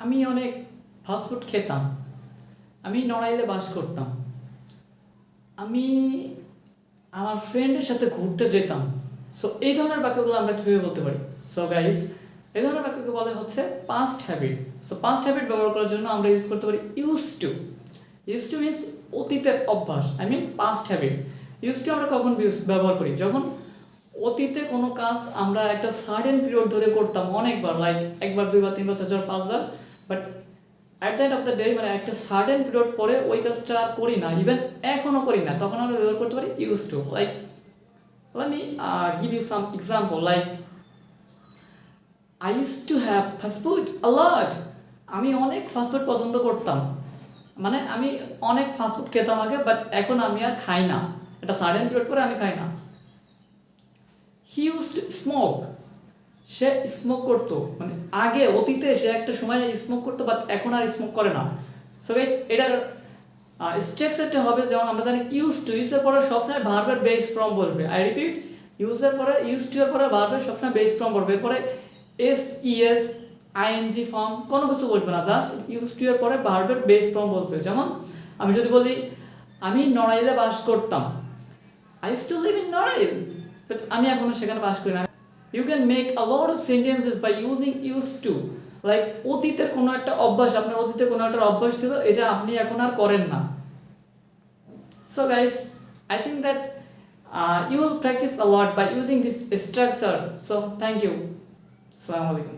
আমি অনেক ফাস্টফুড খেতাম। আমি নড়াইলে বাস করতাম। আমি আমার ফ্রেন্ডের সাথে ঘুরতে যেতাম। সো এই ধরনের বাক্যগুলো আমরা কীভাবে বলতে পারি? সো গাইস, এই ধরনের বাক্যকে বলে হচ্ছে past habit. So past habit ব্যবহার করার জন্য আমরা ইউজ করতে পারি use to. Use to means অতীতের অভ্যাস, I mean past habit. Use to আমরা কখন ব্যবহার করি? যখন অতীতে কোনো কাজ আমরা একটা সার্টেন পিরিয়ড ধরে করতাম অনেকবার, লাইক একবার, দুইবার, তিনবার, চারবার, পাঁচবার, but at the end of the day মানে একটা সার্টেন পিরিয়ড পরে ওই কাজটা আর করি না, ইভেন এখনও করি না, তখন আমরা ব্যবহার করতে পারি use to. Like let me give you some example, like I used to have fast food a lot. আমি অনেক ফাস্টফুড পছন্দ করতাম, মানে আমি অনেক ফাস্টফুড খেতাম আগে, বাট এখন আমি আর খাই না, এটা সার্টেন পিরিয়ড পরে আমি খাই না। He use to smoke. Say smoke করতো, মানে আগে অতীতে সে একটা সময় স্মোক করতো, বাট এখন আর স্মোক করে না। সো এটার স্ট্রাকচারটা হবে যেমন আমরা জানি ইউজ টু, ইউজের পরে সবসময় ভার্বের বেস ফর্ম বসবে। আই রিপিট, ইউজের পরে ইউজ টু এর পরে ভার্বের সবসময় বেস ফর্ম বসবে, এরপরে এস ইএস আইএনজি ফর্ম কোনো কিছু বসবে না, জাস্ট ইউজ টু এর পরে ভার্বের বেস ফর্ম বসবে। যেমন আমি যদি বলি আমি নড়াইলে বাস করতাম, I use to live in Narail, but আমি এখনো সেখানে বাস করি না। You can make a lot of sentences by using use to. Like অতীতের কোনো একটা অভ্যাস, আপনার অতীতে কোনো একটা অভ্যাস ছিল, এটা আপনি এখন আর করেন না। So guys, I think that you will practice a lot by using this structure. So thank you. Assalamu alaikum.